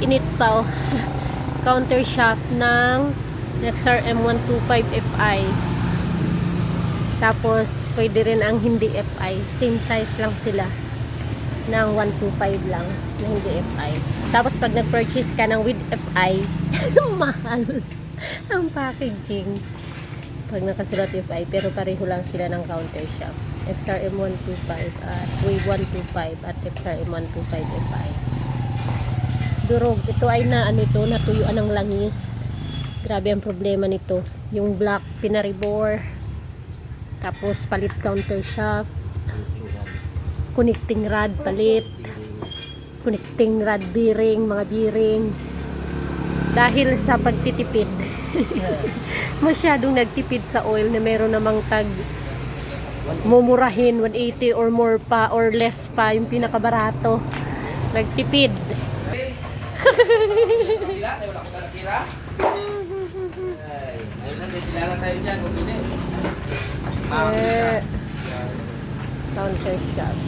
init pa oh. Counter shaft ng Nexar M125 Fi. Tapos pwede rin ang hindi Fi. Same size lang sila ng 125 lang na hindi Fi. Tapos pag nag-purchase ka ng with Fi, mahal ang packaging pag nakasulat Fi, pero pareho lang sila ng counter shaft. XR M125 at Wave 125 at XR M125 Fi. Durog. Ito ay natuyuan ng langis. Grabe ang problema nito. Yung black pinaribor. Tapos palit counter shaft. Connecting rod palit. Connecting rod bearing, mga bearing. Dahil sa pagtitipid. Masyadong nagtipid sa oil na meron namang mumurahin 180 or more pa or less pa yung pinakabarato. Nagtipid. Wala ko nakira. Ayun na, kilala tayo dyan. Counter shaft.